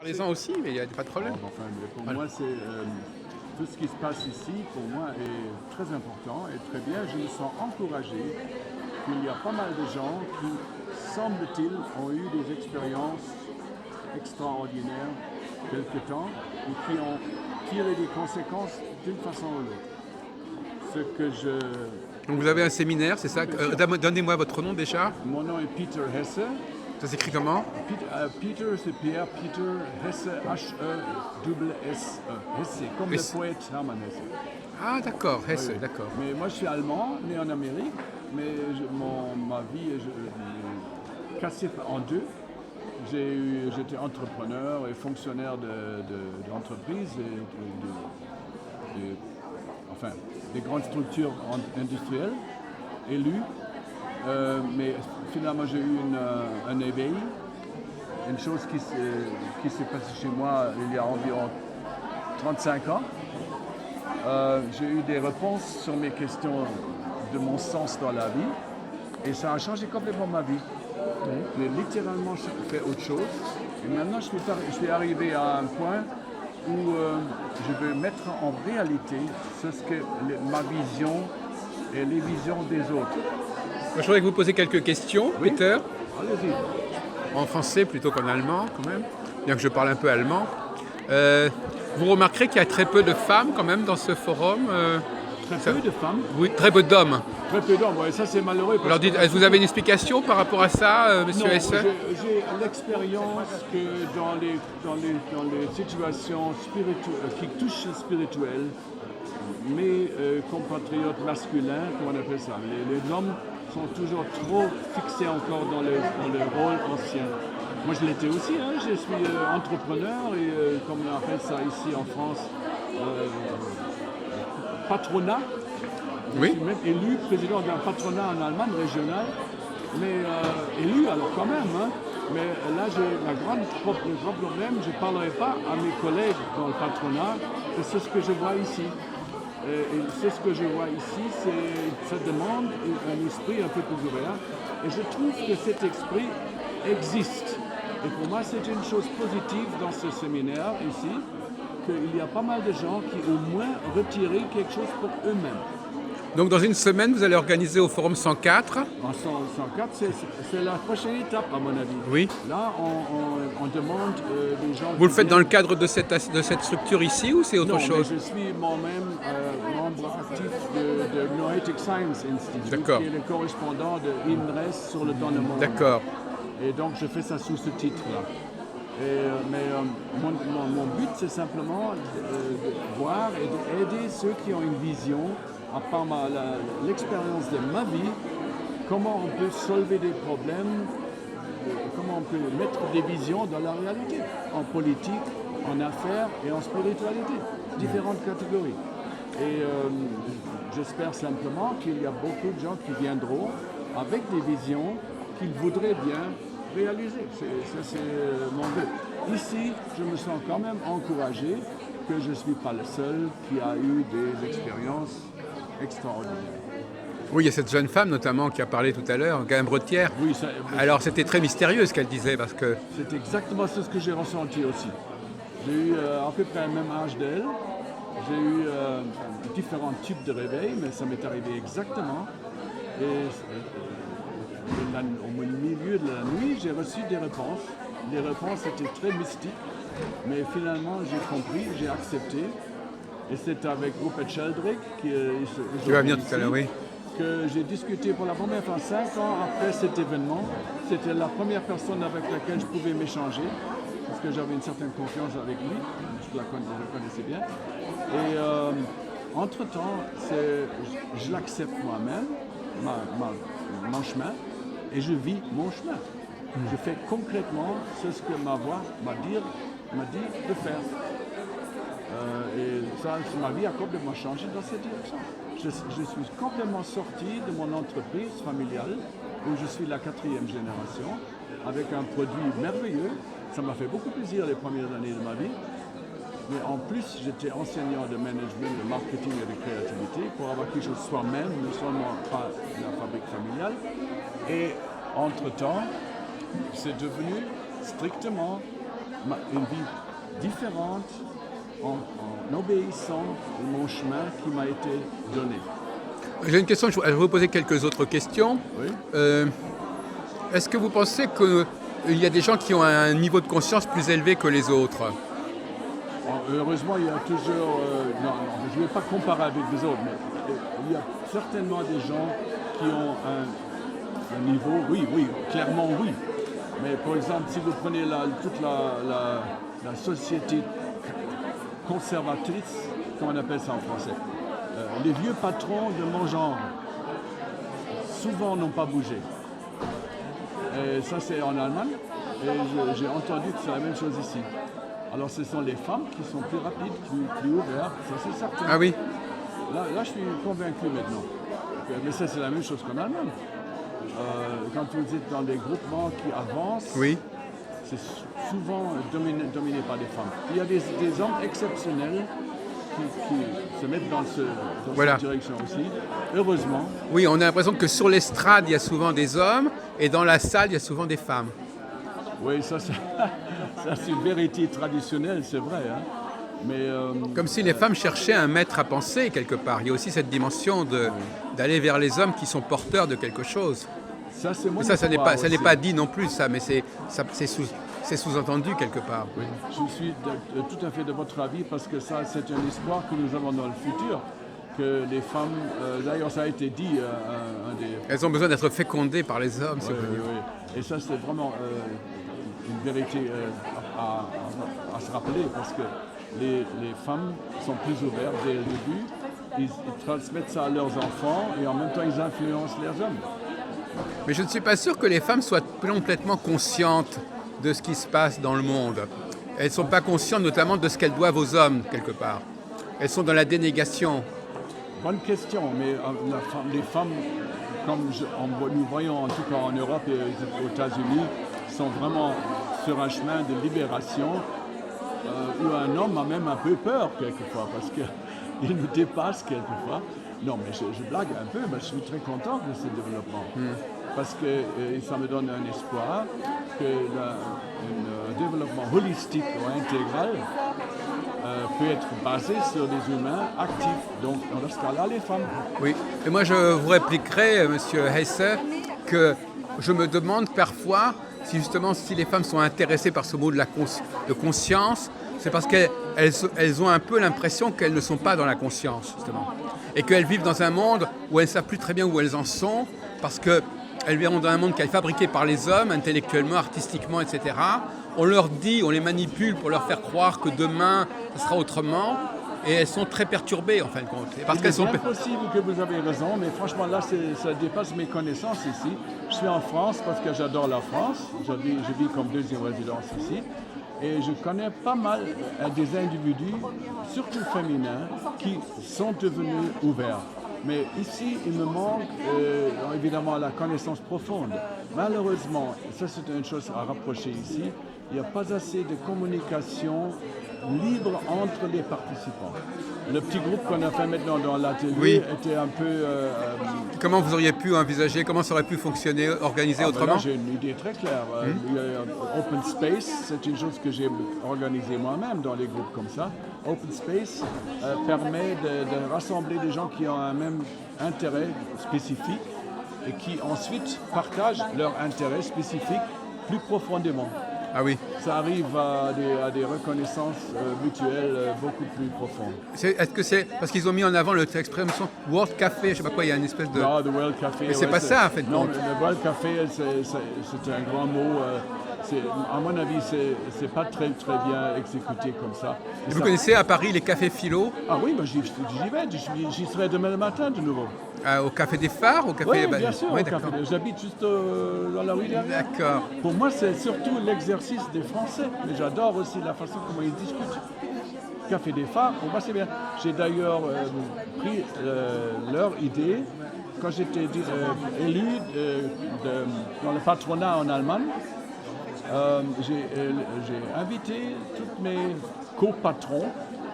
Parlez-en aussi, mais il n'y a pas de problème. Enfin, pour Voilà. moi, c'est tout ce qui se passe ici, pour moi, est très important et très bien. Je me sens encouragé qu'il y a pas mal de gens qui, semble-t-il, ont eu des expériences extraordinaires quelque temps et qui ont tiré des conséquences d'une façon ou l'autre. Ce que je... Donc vous avez un séminaire, c'est ça? Donnez-moi votre nom déjà. Mon nom est Peter Hesse. Ça s'écrit comment? Peter, c'est Pierre, Peter Hesse, H-E-S-S-E. Hesse, comme le Hesse. poète Hermann Hesse. Ah d'accord, Hesse, Oui. d'accord. Mais moi je suis allemand, né en Amérique, mais ma vie est cassée en deux. J'étais entrepreneur et fonctionnaire d'entreprise, enfin des grandes structures industrielles, élu. Mais finalement j'ai eu un éveil, une chose qui s'est passée chez moi il y a environ 35 ans. J'ai eu des réponses sur mes questions de mon sens dans la vie et ça a changé complètement ma vie. J'ai littéralement fait autre chose et maintenant je suis arrivé à un point où je veux mettre en réalité ce que ma vision et les visions des autres. Je voudrais que vous posiez quelques questions, Oui. Peter, Allez-y. en français plutôt qu'en allemand quand même, bien que je parle un peu allemand. Vous remarquerez qu'il y a très peu de femmes quand même dans ce forum. Très peu de femmes, Oui, très peu d'hommes. très peu d'hommes. Ouais, ça c'est malheureux. Alors est-ce que vous avez une explication par rapport à ça, monsieur Non, Hesse? j'ai l'expérience que dans les situations qui touchent le spirituel, mes compatriotes masculins, comment on appelle ça, les hommes sont toujours trop fixés encore dans le rôle ancien. Moi je l'étais aussi, hein, je suis entrepreneur et comme on appelle ça ici en France, patronat. Oui. Je suis même élu président d'un patronat en Allemagne régional, mais élu alors quand même. Hein. Mais là, le grand problème, je ne parlerai pas à mes collègues dans le patronat, c'est ce que je vois ici. Et c'est ce que je vois ici, ça demande un esprit un peu plus ouvert. Et je trouve que cet esprit existe. Et pour moi, c'est une chose positive dans ce séminaire ici, qu'il y a pas mal de gens qui au moins retiré quelque chose pour eux-mêmes. Donc dans une semaine, vous allez organiser au Forum 104. En 104, c'est la prochaine étape à mon avis. Oui. Là, on demande des gens... Vous le qui faites dans le viennent- cadre de cette structure ici ou c'est autre Non, chose? mais je suis moi-même membre actif de Noetic Science Institute, D'accord. qui est le correspondant de INRES sur le temps de monde. D'accord. Et donc, je fais ça sous ce titre-là. Mais mon but, c'est simplement de voir et d'aider ceux qui ont une vision, à part l'expérience de ma vie, comment on peut solver des problèmes, comment on peut mettre des visions dans la réalité, en politique, en affaires et en spiritualité, différentes catégories. Et j'espère simplement qu'il y a beaucoup de gens qui viendront avec des visions qu'ils voudraient bien réaliser. C'est mon but. Ici, je me sens quand même encouragé que je ne suis pas le seul qui a eu des expériences extraordinaires. Oui, il y a cette jeune femme notamment qui a parlé tout à l'heure, Gaëlle Bretière. Oui, Alors c'était très mystérieux ce qu'elle disait parce que... c'est exactement ce que j'ai ressenti aussi. J'ai eu à peu près le même âge d'elle. J'ai eu différents types de réveils, mais ça m'est arrivé exactement. Et au milieu de la nuit, j'ai reçu des réponses. Les réponses étaient très mystiques, mais finalement j'ai compris, j'ai accepté. Et c'est avec Rupert Sheldrake, qui va venir tout à l'heure, oui. que j'ai discuté pour la première fois 5 ans après cet événement. C'était la première personne avec laquelle je pouvais m'échanger, parce que j'avais une certaine confiance avec lui, je le connaissais bien. Et entre-temps, je l'accepte moi-même, mon chemin, et je vis mon chemin. Je fais concrètement ce que ma voix m'a dit de faire. Et ça, ma vie a complètement changé dans cette direction. Je suis complètement sorti de mon entreprise familiale, où je suis la 4e génération, avec un produit merveilleux. Ça m'a fait beaucoup plaisir les premières années de ma vie. Mais en plus, j'étais enseignant de management, de marketing et de créativité pour avoir quelque chose soi-même, non seulement pas la fabrique familiale. Et entre-temps, c'est devenu strictement une vie différente en obéissant à mon chemin qui m'a été donné. J'ai une question, je vais vous poser quelques autres questions. Oui. Est-ce que vous pensez qu'il y a des gens qui ont un niveau de conscience plus élevé que les autres? Heureusement, il y a toujours... non, je ne vais pas comparer avec les autres, mais il y a certainement des gens qui ont un niveau, oui, clairement oui. Mais par exemple, si vous prenez toute la société conservatrice, comment on appelle ça en français, les vieux patrons de mon genre, souvent n'ont pas bougé. Et ça, c'est en Allemagne. Et j'ai entendu que c'est la même chose ici. Alors, ce sont les femmes qui sont plus rapides, plus ouvertes, ça c'est certain. Ah oui. Là, je suis convaincu maintenant. Mais ça, c'est la même chose qu'en Allemagne. Quand vous êtes dans des groupements qui avancent, Oui. c'est souvent dominé par des femmes. Il y a des hommes exceptionnels qui se mettent dans Voilà. cette direction aussi, heureusement. Oui, on a l'impression que sur l'estrade, il y a souvent des hommes et dans la salle, il y a souvent des femmes. Oui, ça c'est une vérité traditionnelle, c'est vrai. Hein. Mais, Comme si les femmes cherchaient un maître à penser quelque part. Il y a aussi cette dimension d'aller vers les hommes qui sont porteurs de quelque chose. Ça, c'est mon Ça n'est espoir pas, aussi. pas dit non plus, ça, mais c'est sous-entendu quelque part. Oui, je suis tout à fait de votre avis parce que ça, c'est un espoir que nous avons dans le futur. Que les femmes, d'ailleurs, ça a été dit, un des... Elles ont besoin d'être fécondées par les hommes, c'est connu. Oui. Et ça, c'est vraiment une vérité à se rappeler parce que les femmes sont plus ouvertes dès le début. Ils transmettent ça à leurs enfants et en même temps, ils influencent les hommes. Mais je ne suis pas sûr que les femmes soient complètement conscientes de ce qui se passe dans le monde. Elles ne sont pas conscientes notamment de ce qu'elles doivent aux hommes, quelque part. Elles sont dans la dénégation. Bonne question, mais les femmes, comme nous voyons en tout cas en Europe et aux États-Unis, sont vraiment sur un chemin de libération où un homme a même un peu peur quelquefois parce qu'il nous dépasse quelquefois. Non, mais je blague un peu, mais je suis très content de ce développement parce que ça me donne un espoir qu'un développement holistique ou intégral peut être basé sur des humains actifs, donc dans ce cas-là, les femmes. Oui, et moi je vous répliquerai, Monsieur Hesse, que je me demande parfois si justement si les femmes sont intéressées par ce mot de conscience, c'est parce qu'elles ont un peu l'impression qu'elles ne sont pas dans la conscience, justement. Et qu'elles vivent dans un monde où elles ne savent plus très bien où elles en sont, parce qu'elles vivent dans un monde qui est fabriqué par les hommes, intellectuellement, artistiquement, etc. On leur dit, on les manipule pour leur faire croire que demain, ce sera autrement. Et elles sont très perturbées, en fin de compte. Et parce qu'elles sont... C'est possible que vous avez raison, mais franchement, là, ça dépasse mes connaissances ici. Je suis en France parce que j'adore la France. Je vis comme deuxième résidence ici. Et je connais pas mal des individus, surtout féminins, qui sont devenus ouverts. Mais ici, il me manque évidemment la connaissance profonde. Malheureusement, ça c'est une chose à rapprocher ici, il n'y a pas assez de communication libre entre les participants. Le petit groupe qu'on a fait maintenant dans l'atelier était un peu... Comment vous auriez pu envisager, comment ça aurait pu fonctionner, organiser autrement? Là, j'ai une idée très claire. Il y a Open Space, c'est une chose que j'ai organisée moi-même dans les groupes comme ça. Open Space permet de rassembler des gens qui ont un même intérêt spécifique et qui ensuite partagent leur intérêt spécifique plus profondément. Ah oui. Ça arrive à des reconnaissances mutuelles beaucoup plus profondes. Est-ce que c'est parce qu'ils ont mis en avant l'expression World Café, je ne sais pas quoi, il y a une espèce de... Non, the World Café. Mais c'est pas ça, en fait. Non, le World Café, c'est un grand mot. À mon avis, c'est pas très bien exécuté comme ça. Vous connaissez à Paris les cafés philo? Ah oui, bah, j'y vais. J'y serai demain matin de nouveau. Au Café des Phares, au café... Oui, bien sûr, oui, au café. J'habite juste dans la rue derrière. D'accord. Pour moi, c'est surtout l'exercice des Français. Mais j'adore aussi la façon comment ils discutent. Café des Phares, pour moi, c'est bien. J'ai d'ailleurs pris leur idée quand j'étais élu dans le patronat en Allemagne. J'ai invité tous mes copatrons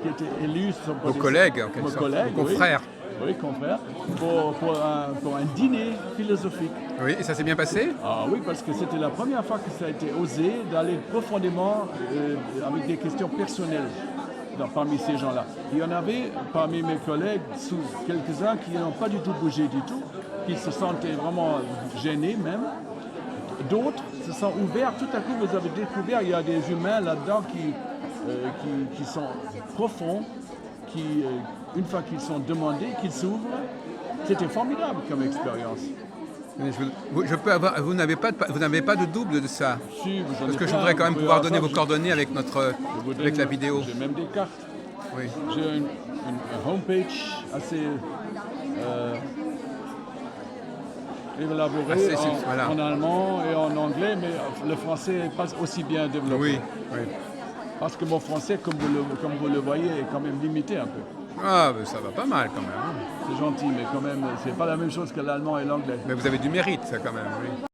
qui étaient élus. Vos collègues, en quelque sorte, vos confrères. Oui. oui, confrère, pour un dîner philosophique. Oui, et ça s'est bien passé? Ah oui, parce que c'était la première fois que ça a été osé d'aller profondément avec des questions personnelles parmi ces gens-là. Il y en avait parmi mes collègues, quelques-uns qui n'ont pas du tout bougé du tout, qui se sentaient vraiment gênés même. D'autres se sont ouverts. Tout à coup, vous avez découvert il y a des humains là-dedans qui sont profonds, qui, une fois qu'ils sont demandés, qu'ils s'ouvrent. C'était formidable comme expérience. Vous n'avez pas de double de ça? Si, Parce que je voudrais quand même pouvoir donner vos coordonnées avec la vidéo. J'ai même des cartes. Oui. J'ai une homepage assez élaborée en allemand et en anglais, mais le français n'est pas aussi bien développé. Oui, oui. Parce que mon français, comme vous le voyez, est quand même limité un peu. Ah, ben ça va pas mal quand même. C'est gentil, mais quand même, c'est pas la même chose que l'allemand et l'anglais. Mais vous avez du mérite, ça quand même, oui.